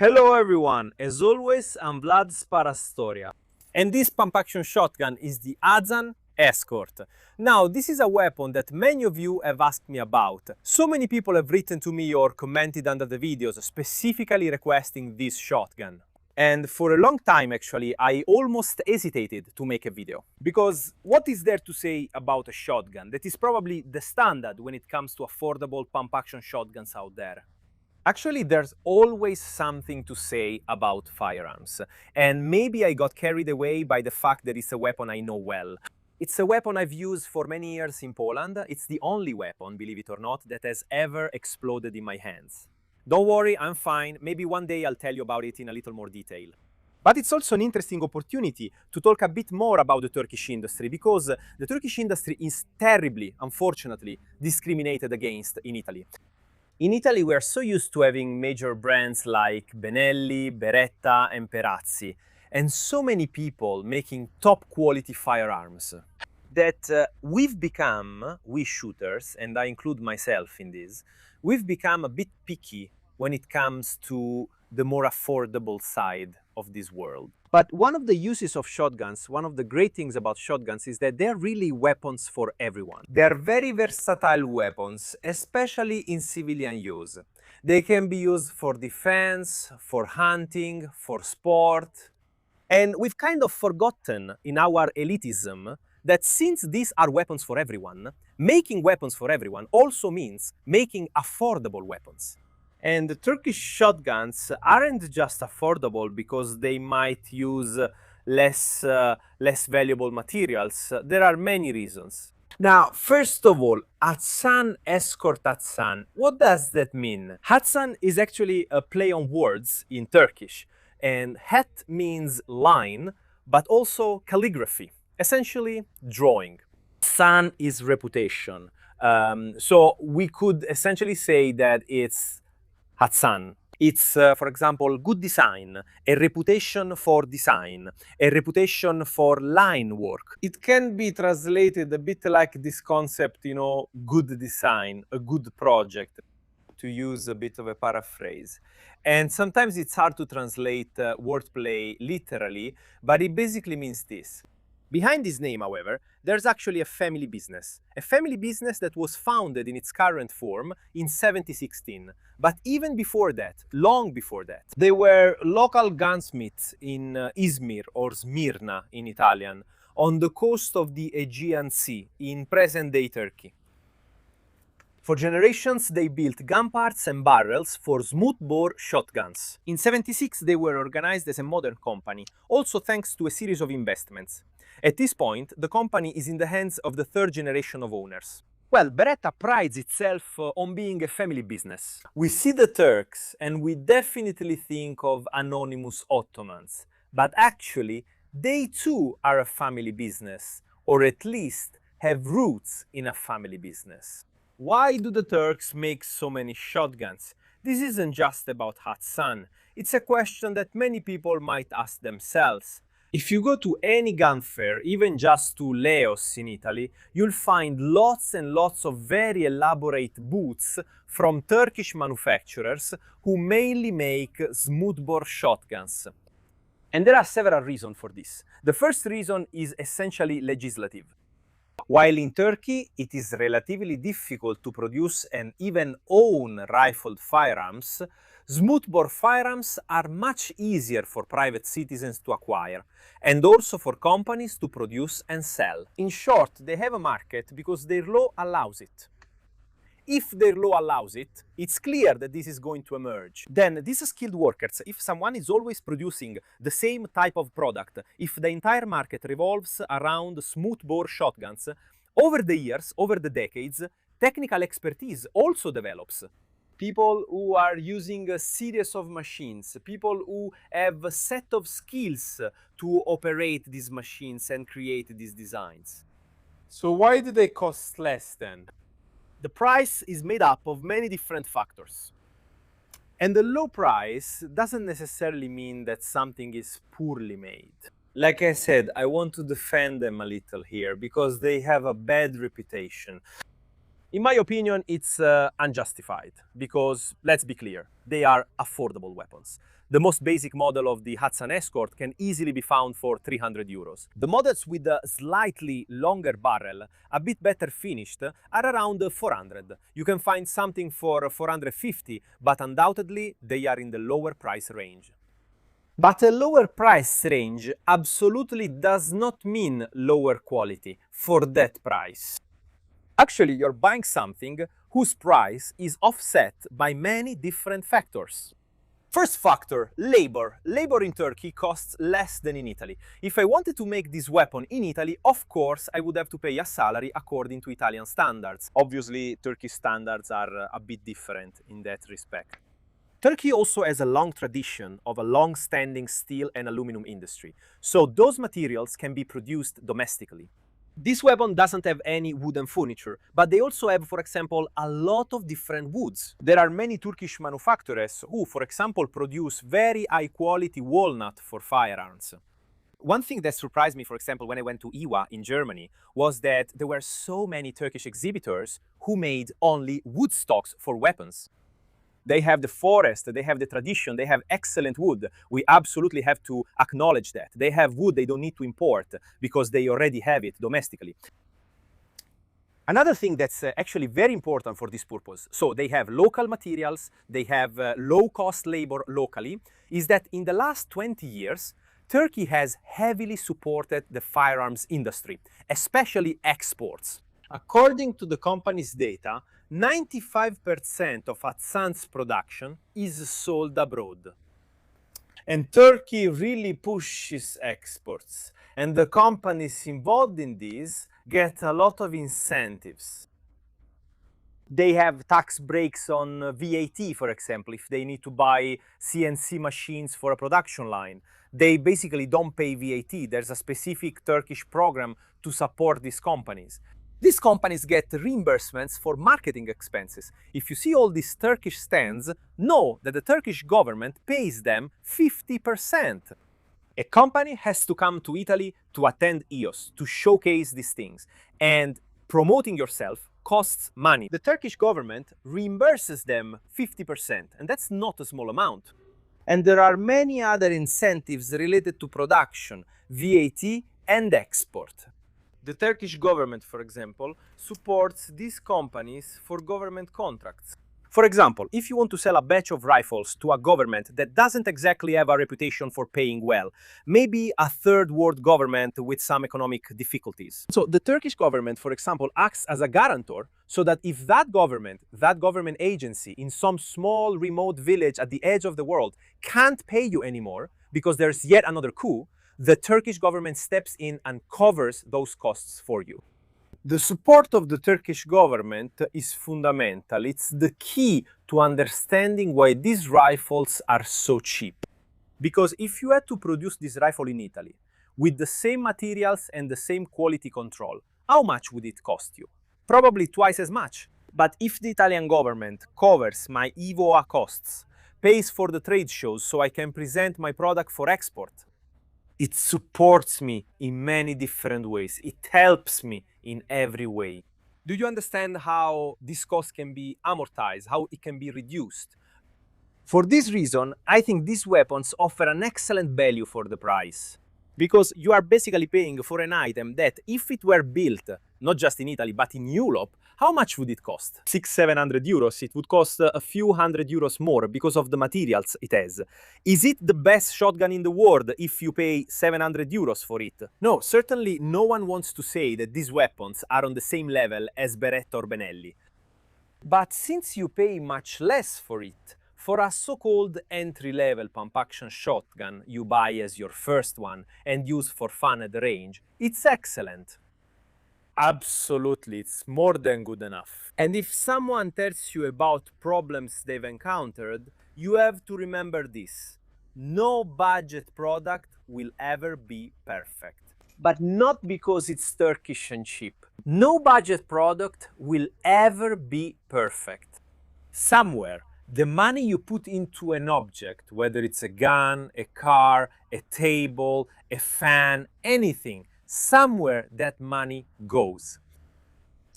Hello everyone, as always I'm Vlad Sparastoria. And this pump action shotgun is the Hatsan Escort. Now this is a weapon that many of you have asked me about. So many people have written to me or commented under the videos specifically requesting this shotgun. And for a long time actually I almost hesitated to make a video. Because what is there to say about a shotgun that is probably the standard when it comes to affordable pump action shotguns out there? Actually, there's always something to say about firearms, and maybe I got carried away by the fact that it's a weapon I know well. It's a weapon I've used for many years in Poland. It's the only weapon, believe it or not, that has ever exploded in my hands. Don't worry, I'm fine. Maybe one day I'll tell you about it in a little more detail. But it's also an interesting opportunity to talk a bit more about the Turkish industry, because the Turkish industry is terribly, unfortunately, discriminated against in Italy. In Italy, we are so used to having major brands like Benelli, Beretta, and Perazzi, and so many people making top quality firearms that we've become, we shooters, and I include myself in this, we've become a bit picky when it comes to the more affordable side of this world. But one of the uses of shotguns, one of the great things about shotguns is that they're really weapons for everyone. They're very versatile weapons, especially in civilian use. They can be used for defense, for hunting, for sport. And we've kind of forgotten in our elitism that since these are weapons for everyone, making weapons for everyone also means making affordable weapons. And the Turkish shotguns aren't just affordable because they might use less valuable materials. There are many reasons. Now, first of all, Hatsan Escort Hatsan. What does that mean? Hatsan is actually a play on words in Turkish. And hat means line, but also calligraphy, essentially drawing. San is reputation. So we could essentially say that it's Hatsan. It's, for example, good design, a reputation for design, a reputation for line work. It can be translated a bit like this concept, good design, a good project, to use a bit of a paraphrase. And sometimes it's hard to translate wordplay literally, but it basically means this. Behind this name, however, there's actually a family business that was founded in its current form in 1716. But even before that, long before that, they were local gunsmiths in Izmir, or Smyrna in Italian, on the coast of the Aegean Sea in present-day Turkey. For generations, they built gun parts and barrels for smoothbore shotguns. In 76, they were organized as a modern company, also thanks to a series of investments. At this point, the company is in the hands of the third generation of owners. Well, Beretta prides itself on being a family business. We see the Turks and we definitely think of anonymous Ottomans, but actually, they too are a family business, or at least have roots in a family business. Why do the Turks make so many shotguns? This isn't just about Hatsan. It's a question that many people might ask themselves. If you go to any gun fair, even just to Leos in Italy, you'll find lots and lots of very elaborate booths from Turkish manufacturers who mainly make smoothbore shotguns. And there are several reasons for this. The first reason is essentially legislative. While in Turkey it is relatively difficult to produce and even own rifled firearms, smoothbore firearms are much easier for private citizens to acquire, and also for companies to produce and sell. In short, they have a market because their law allows it. If their law allows it, it's clear that this is going to emerge. Then these skilled workers, if someone is always producing the same type of product, if the entire market revolves around smoothbore shotguns, over the years, over the decades, technical expertise also develops. People who are using a series of machines, people who have a set of skills to operate these machines and create these designs. So why do they cost less then? The price is made up of many different factors. And the low price doesn't necessarily mean that something is poorly made. Like I said, I want to defend them a little here because they have a bad reputation. In my opinion, it's unjustified because, let's be clear, they are affordable weapons. The most basic model of the Hatsan Escort can easily be found for 300 euros. The models with a slightly longer barrel, a bit better finished, are around 400. You can find something for 450, but undoubtedly they are in the lower price range. But a lower price range absolutely does not mean lower quality for that price. Actually, you're buying something whose price is offset by many different factors. First factor, labor. Labor in Turkey costs less than in Italy. If I wanted to make this weapon in Italy, of course, I would have to pay a salary according to Italian standards. Obviously, Turkish standards are a bit different in that respect. Turkey also has a long tradition of a long-standing steel and aluminum industry, so those materials can be produced domestically. This weapon doesn't have any wooden furniture, but they also have, for example, a lot of different woods. There are many Turkish manufacturers who, for example, produce very high-quality walnut for firearms. One thing that surprised me, for example, when I went to IWA in Germany, was that there were so many Turkish exhibitors who made only wood stocks for weapons. They have the forest, they have the tradition, they have excellent wood. We absolutely have to acknowledge that. They have wood they don't need to import because they already have it domestically. Another thing that's actually very important for this purpose, so they have local materials, they have low-cost labor locally, is that in the last 20 years, Turkey has heavily supported the firearms industry, especially exports. According to the company's data, 95% of Hatsan's production is sold abroad. And Turkey really pushes exports, and the companies involved in this get a lot of incentives. They have tax breaks on VAT, for example, if they need to buy CNC machines for a production line. They basically don't pay VAT. There's a specific Turkish program to support these companies. These companies get reimbursements for marketing expenses. If you see all these Turkish stands, know that the Turkish government pays them 50%. A company has to come to Italy to attend EOS, to showcase these things. And promoting yourself costs money. The Turkish government reimburses them 50%, and that's not a small amount. And there are many other incentives related to production, VAT, and export. The Turkish government, for example, supports these companies for government contracts. For example, if you want to sell a batch of rifles to a government that doesn't exactly have a reputation for paying well, maybe a third world government with some economic difficulties. So the Turkish government, for example, acts as a guarantor so that if that government agency in some small remote village at the edge of the world can't pay you anymore because there's yet another coup, the Turkish government steps in and covers those costs for you. The support of the Turkish government is fundamental. It's the key to understanding why these rifles are so cheap. Because if you had to produce this rifle in Italy with the same materials and the same quality control, how much would it cost you? Probably twice as much. But if the Italian government covers my EVOA costs, pays for the trade shows so I can present my product for export, it supports me in many different ways. It helps me in every way. Do you understand how this cost can be amortized, how it can be reduced? For this reason, I think these weapons offer an excellent value for the price. Because you are basically paying for an item that, if it were built, not just in Italy, but in Europe, how much would it cost? 600-700 euros. It would cost a few hundred euros more because of the materials it has. Is it the best shotgun in the world if you pay 700 euros for it? No, certainly no one wants to say that these weapons are on the same level as Beretta or Benelli. But since you pay much less for it, for a so-called entry-level pump-action shotgun you buy as your first one and use for fun at the range, it's excellent. Absolutely, it's more than good enough. And if someone tells you about problems they've encountered, you have to remember this. No budget product will ever be perfect. But not because it's Turkish and cheap. No budget product will ever be perfect. Somewhere, the money you put into an object, whether it's a gun, a car, a table, a fan, anything, somewhere that money goes.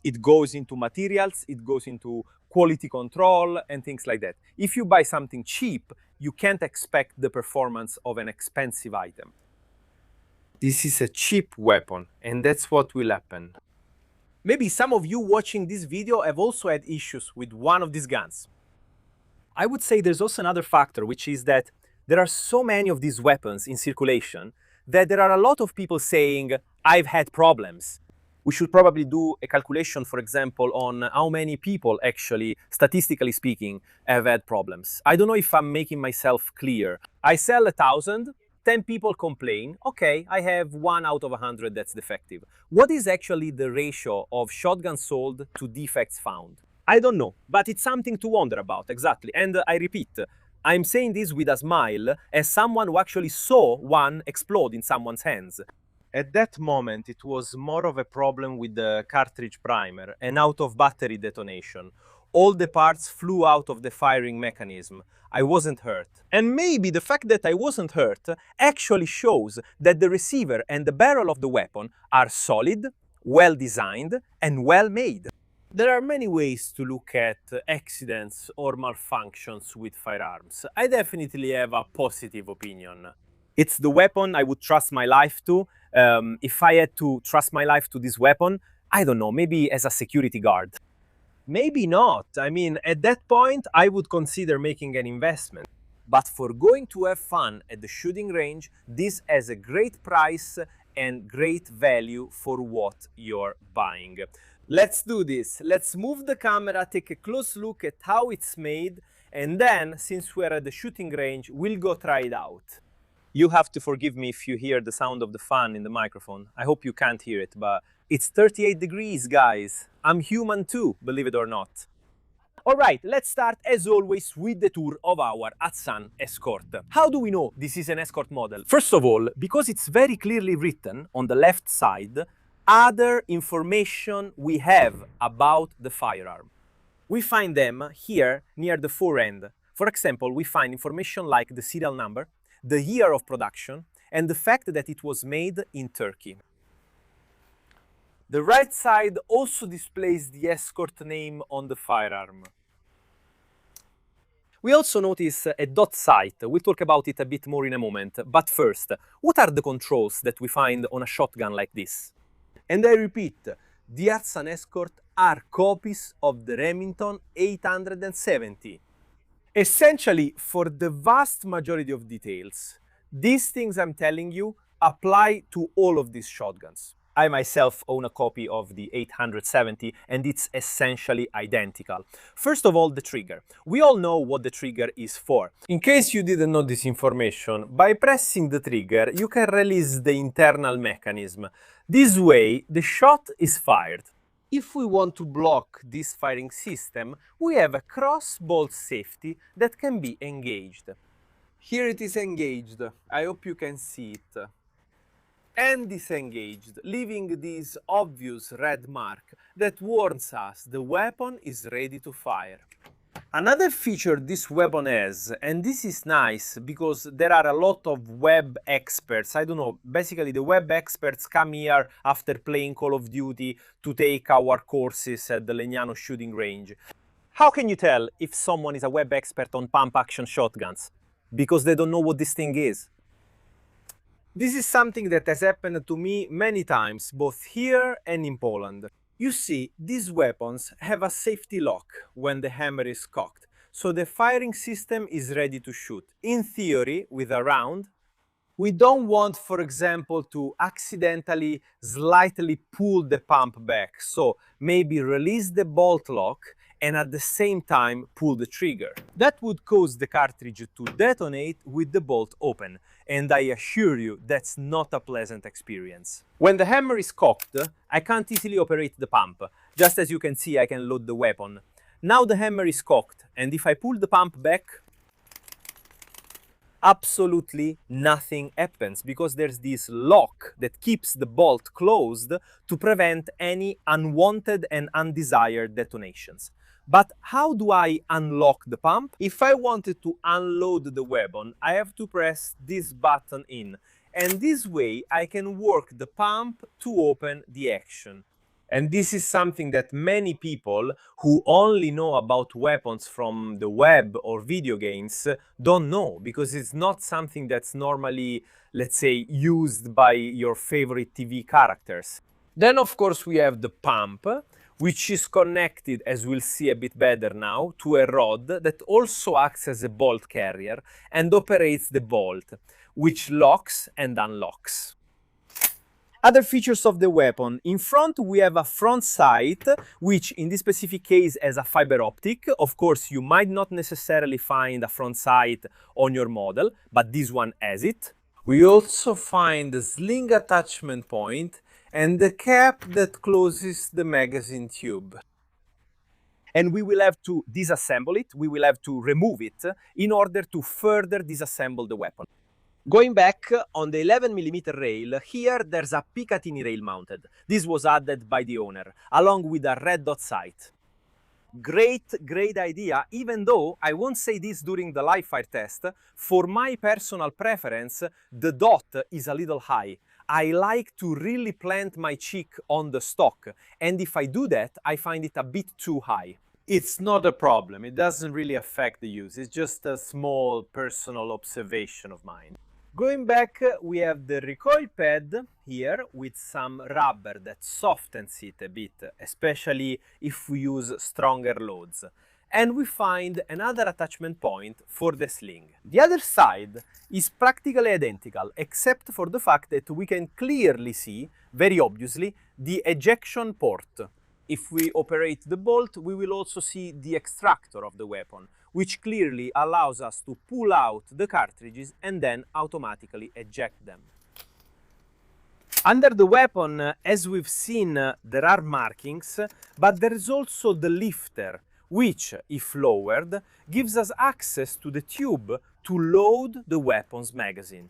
It goes into materials, it goes into quality control and things like that. If you buy something cheap, you can't expect the performance of an expensive item. This is a cheap weapon, and that's what will happen. Maybe some of you watching this video have also had issues with one of these guns. I would say there's also another factor, which is that there are so many of these weapons in circulation that there are a lot of people saying, I've had problems. We should probably do a calculation, for example, on how many people actually, statistically speaking, have had problems. I don't know if I'm making myself clear. I sell 1,000, 10 people complain, okay, I have 1 out of 100 that's defective. What is actually the ratio of shotguns sold to defects found? I don't know, but it's something to wonder about, exactly. And I repeat, I'm saying this with a smile as someone who actually saw one explode in someone's hands. At that moment, it was more of a problem with the cartridge primer, an out-of-battery detonation. All the parts flew out of the firing mechanism. I wasn't hurt. And maybe the fact that I wasn't hurt actually shows that the receiver and the barrel of the weapon are solid, well-designed, and well-made. There are many ways to look at accidents or malfunctions with firearms. I definitely have a positive opinion. It's the weapon I would trust my life to. If I had to trust my life to this weapon, I don't know, maybe as a security guard. Maybe not. I mean, at that point, I would consider making an investment. But for going to have fun at the shooting range, this has a great price and great value for what you're buying. Let's do this. Let's move the camera, take a close look at how it's made, and then, since we're at the shooting range, we'll go try it out. You have to forgive me if you hear the sound of the fan in the microphone. I hope you can't hear it, but it's 38 degrees, guys. I'm human too, believe it or not. All right, let's start as always with the tour of our Hatsan Escort. How do we know this is an Escort model? First of all, because it's very clearly written on the left side, other information we have about the firearm. We find them here near the fore end. For example, we find information like the serial number, the year of production, and the fact that it was made in Turkey. The right side also displays the Escort name on the firearm. We also notice a dot sight. We'll talk about it a bit more in a moment. But first, what are the controls that we find on a shotgun like this? And I repeat, the Hatsan Escort are copies of the Remington 870. Essentially, for the vast majority of details, these things I'm telling you apply to all of these shotguns. I myself own a copy of the 870 and it's essentially identical. First of all, the trigger. We all know what the trigger is for. In case you didn't know this information, by pressing the trigger, you can release the internal mechanism. This way, the shot is fired. If we want to block this firing system, we have a cross-bolt safety that can be engaged. Here it is engaged. I hope you can see it. And disengaged, leaving this obvious red mark that warns us the weapon is ready to fire. Another feature this weapon has, and this is nice because there are a lot of web experts, I don't know, basically the web experts come here after playing Call of Duty to take our courses at the Legnano shooting range. How can you tell if someone is a web expert on pump action shotguns? Because they don't know what this thing is. This is something that has happened to me many times, both here and in Poland. You see, these weapons have a safety lock when the hammer is cocked, so the firing system is ready to shoot. In theory, with a round, we don't want, for example, to accidentally slightly pull the pump back, so maybe release the bolt lock and at the same time pull the trigger. That would cause the cartridge to detonate with the bolt open, and I assure you that's not a pleasant experience. When the hammer is cocked, I can't easily operate the pump. Just as you can see, I can load the weapon. Now the hammer is cocked, and if I pull the pump back, absolutely nothing happens because there's this lock that keeps the bolt closed to prevent any unwanted and undesired detonations. But how do I unlock the pump? If I wanted to unload the weapon, I have to press this button in, and this way I can work the pump to open the action. And this is something that many people who only know about weapons from the web or video games don't know, because it's not something that's normally, let's say, used by your favorite TV characters. Then, of course, we have the pump, which is connected, as we'll see a bit better now, to a rod that also acts as a bolt carrier and operates the bolt, which locks and unlocks. Other features of the weapon. In front we have a front sight, which in this specific case has a fiber optic. Of course, you might not necessarily find a front sight on your model, but this one has it. We also find the sling attachment point and the cap that closes the magazine tube. And we will have to disassemble it, we will have to remove it in order to further disassemble the weapon. Going back on the 11mm rail, here there's a Picatinny rail mounted. This was added by the owner, along with a red dot sight. Great idea, even though I won't say this during the live fire test. For my personal preference, the dot is a little high. I like to really plant my cheek on the stock, and if I do that, I find it a bit too high. It's not a problem, it doesn't really affect the use, it's just a small personal observation of mine. Going back, we have the recoil pad here with some rubber that softens it a bit, especially if we use stronger loads. And we find another attachment point for the sling. The other side is practically identical, except for the fact that we can clearly see, very obviously, the ejection port. If we operate the bolt, we will also see the extractor of the weapon, which clearly allows us to pull out the cartridges and then automatically eject them. Under the weapon, as we've seen, there are markings, but there is also the lifter, which, if lowered, gives us access to the tube to load the weapon's magazine.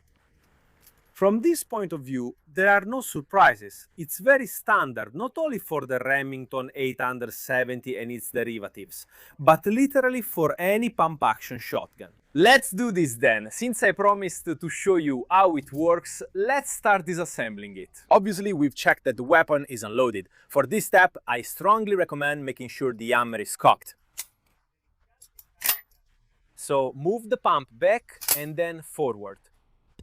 From this point of view, there are no surprises. It's very standard, not only for the Remington 870 and its derivatives, but literally for any pump-action shotgun. Let's do this then. Since I promised to show you how it works, let's start disassembling it. Obviously, we've checked that the weapon is unloaded. For this step, I strongly recommend making sure the hammer is cocked. So move the pump back and then forward.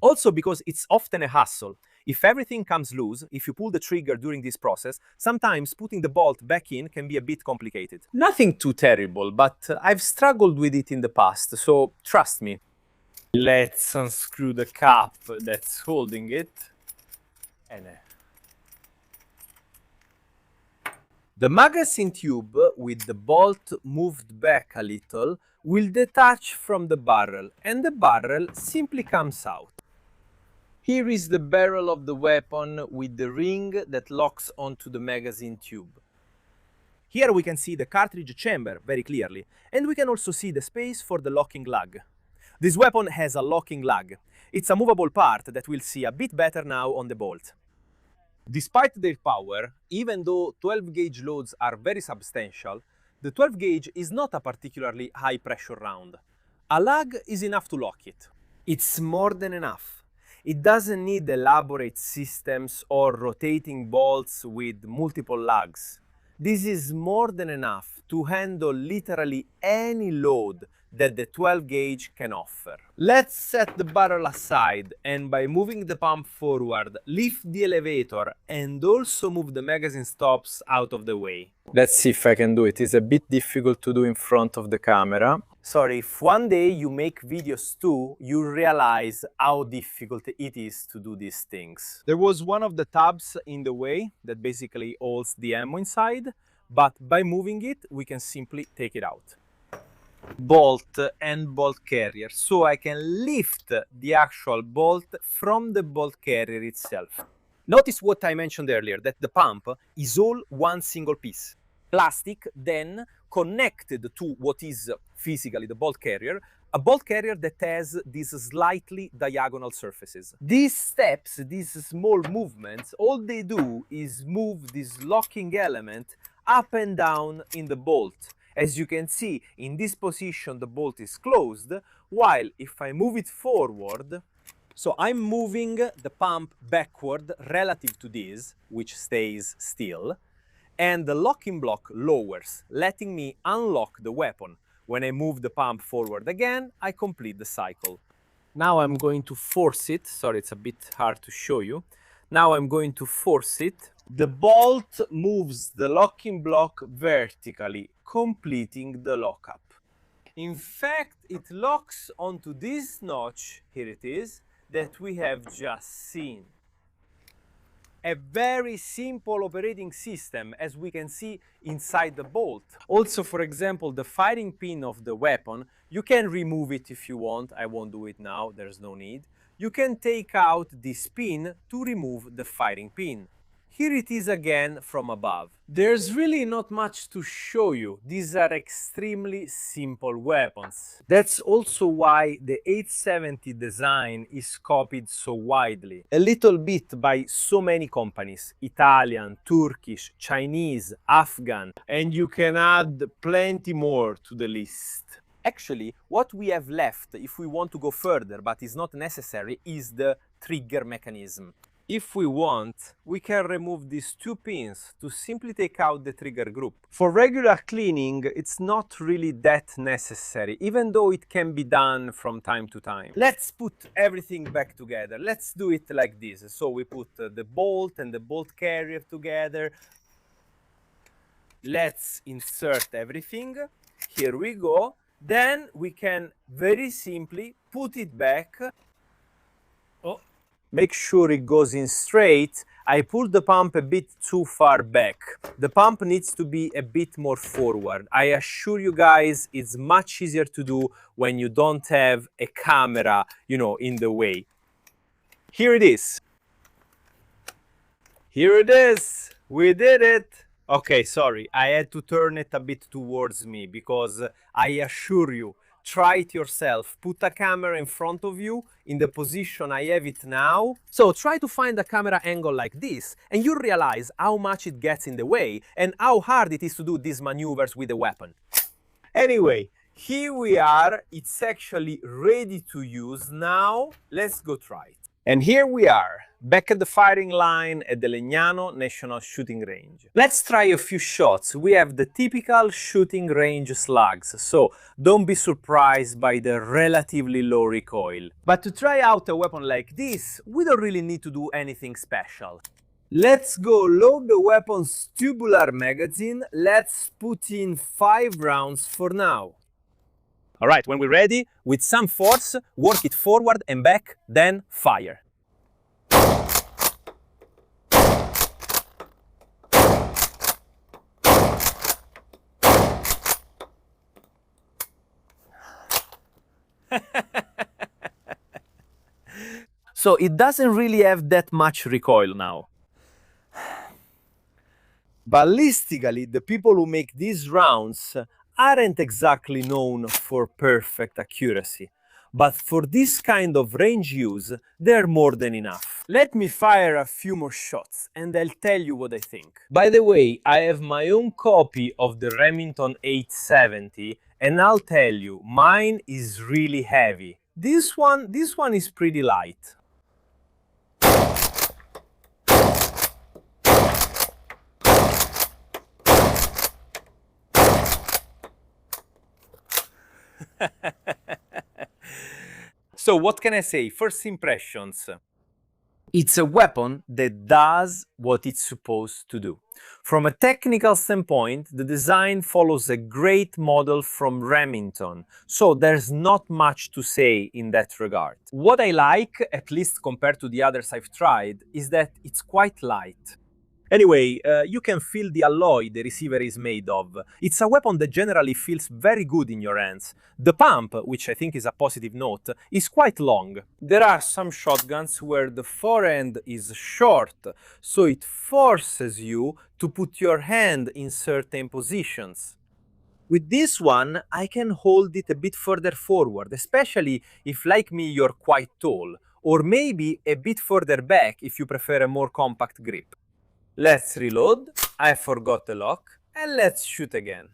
Also because it's often a hassle. If everything comes loose, if you pull the trigger during this process, sometimes putting the bolt back in can be a bit complicated. Nothing too terrible, but I've struggled with it in the past, so trust me. Let's unscrew the cap that's holding it. The magazine tube, with the bolt moved back a little, will detach from the barrel, and the barrel simply comes out. Here is the barrel of the weapon with the ring that locks onto the magazine tube. Here we can see the cartridge chamber very clearly, and we can also see the space for the locking lug. This weapon has a locking lug. It's a movable part that we'll see a bit better now on the bolt. Despite their power, even though 12 gauge loads are very substantial, the 12 gauge is not a particularly high pressure round. A lug is enough to lock it. It's more than enough. It doesn't need elaborate systems or rotating bolts with multiple lugs. This is more than enough to handle literally any load that the 12 gauge can offer. Let's set the barrel aside and by moving the pump forward, lift the elevator and also move the magazine stops out of the way. Let's see if I can do it. It's a bit difficult to do in front of the camera. Sorry, if one day you make videos too, you realize how difficult it is to do these things. There was one of the tabs in the way that basically holds the ammo inside, but by moving it, we can simply take it out. Bolt and bolt carrier, so I can lift the actual bolt from the bolt carrier itself. Notice what I mentioned earlier, that the pump is all one single piece. Plastic, then connected to what is physically the bolt carrier, a bolt carrier that has these slightly diagonal surfaces. These steps, these small movements, all they do is move this locking element up and down in the bolt. As you can see, in this position the bolt is closed, while if I move it forward, so I'm moving the pump backward relative to this, which stays still, and the locking block lowers, letting me unlock the weapon. When I move the pump forward again, I complete the cycle. Now I'm going to force it. Sorry, it's a bit hard to show you. Now I'm going to force it. The bolt moves the locking block vertically, completing the lockup. In fact, it locks onto this notch, here it is, that we have just seen. A very simple operating system, as we can see inside the bolt. Also, for example, the firing pin of the weapon, you can remove it if you want. I won't do it now, there's no need. You can take out this pin to remove the firing pin. Here it is again from above. There's really not much to show you. These are extremely simple weapons. That's also why the 870 design is copied so widely. A little bit by so many companies. Italian, Turkish, Chinese, Afghan, and you can add plenty more to the list. Actually, what we have left, if we want to go further, but is not necessary, is the trigger mechanism. If we want, we can remove these two pins to simply take out the trigger group. For regular cleaning, it's not really that necessary, even though it can be done from time to time. Let's put everything back together. Let's do it like this. So we put the bolt and the bolt carrier together. Let's insert everything. Here we go. Then we can very simply put it back. Oh. Make sure it goes in straight. I pulled the pump a bit too far back. The pump needs to be a bit more forward. I assure you guys, it's much easier to do when you don't have a camera, in the way. Here it is. Here it is. We did it. Okay, sorry, I had to turn it a bit towards me because I assure you, try it yourself. Put a camera in front of you in the position I have it now. So try to find a camera angle like this and you realize how much it gets in the way and how hard it is to do these maneuvers with a weapon. Anyway, here we are. It's actually ready to use now. Let's go try it. And here we are, back at the firing line at the Legnano National Shooting Range. Let's try a few shots. We have the typical shooting range slugs, so don't be surprised by the relatively low recoil. But to try out a weapon like this, we don't really need to do anything special. Let's go load the weapon's tubular magazine. Let's put in 5 rounds for now. All right, when we're ready, with some force, work it forward and back, then fire. So it doesn't really have that much recoil now. Ballistically, the people who make these rounds aren't exactly known for perfect accuracy, but for this kind of range use, they're more than enough. Let me fire a few more shots and I'll tell you what I think. By the way, I have my own copy of the Remington 870 and I'll tell you, mine is really heavy. This one is pretty light. So what can I say? First impressions. It's a weapon that does what it's supposed to do. From a technical standpoint, the design follows a great model from Remington, so there's not much to say in that regard. What I like, at least compared to the others I've tried, is that it's quite light. Anyway, you can feel the alloy the receiver is made of. It's a weapon that generally feels very good in your hands. The pump, which I think is a positive note, is quite long. There are some shotguns where the forend is short, so it forces you to put your hand in certain positions. With this one, I can hold it a bit further forward, especially if, like me, you're quite tall, or maybe a bit further back if you prefer a more compact grip. Let's reload, I forgot the lock, and let's shoot again.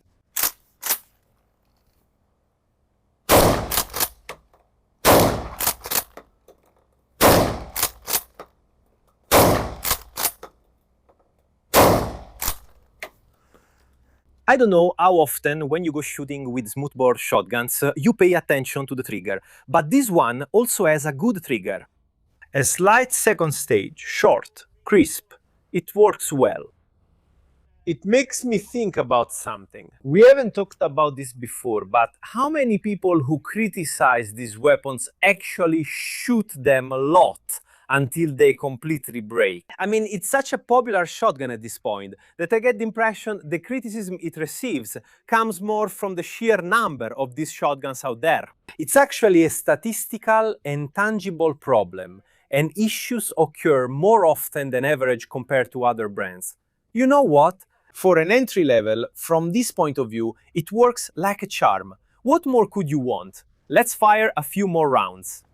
I don't know how often when you go shooting with smoothbore shotguns, you pay attention to the trigger, but this one also has a good trigger. A slight second stage, short, crisp. It works well. It makes me think about something. We haven't talked about this before, but how many people who criticize these weapons actually shoot them a lot until they completely break? I mean, it's such a popular shotgun at this point that I get the impression the criticism it receives comes more from the sheer number of these shotguns out there. It's actually a statistical and tangible problem, and issues occur more often than average compared to other brands. You know what? For an entry level, from this point of view, it works like a charm. What more could you want? Let's fire a few more rounds.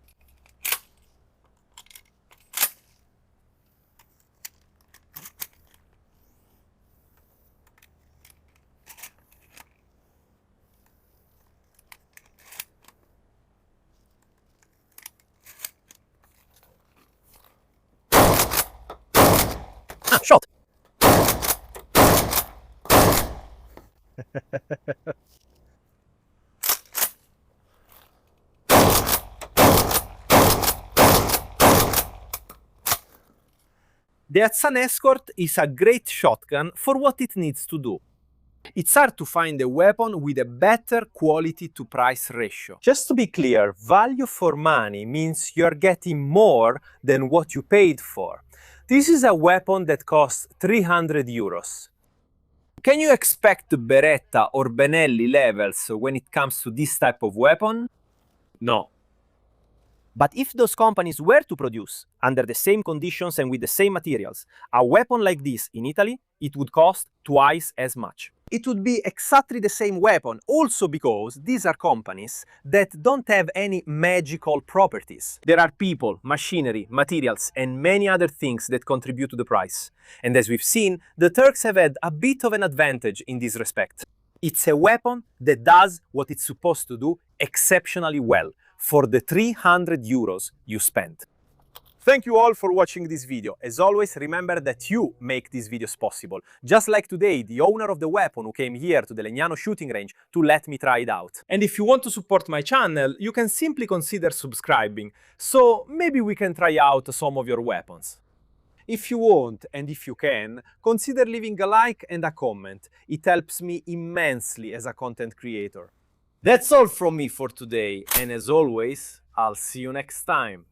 Shot! The Hatsan Escort is a great shotgun for what it needs to do. It's hard to find a weapon with a better quality to price ratio. Just to be clear, value for money means you're getting more than what you paid for. This is a weapon that costs 300 euros. Can you expect Beretta or Benelli levels when it comes to this type of weapon? No. But if those companies were to produce, under the same conditions and with the same materials, a weapon like this in Italy, it would cost twice as much. It would be exactly the same weapon, also because these are companies that don't have any magical properties. There are people, machinery, materials, and many other things that contribute to the price. And as we've seen, the Turks have had a bit of an advantage in this respect. It's a weapon that does what it's supposed to do exceptionally well, for the 300 euros you spent. Thank you all for watching this video. As always, remember that you make these videos possible. Just like today, the owner of the weapon who came here to the Legnano shooting range to let me try it out. And if you want to support my channel, you can simply consider subscribing, so maybe we can try out some of your weapons. If you want, and if you can, consider leaving a like and a comment. It helps me immensely as a content creator. That's all from me for today, and as always, I'll see you next time.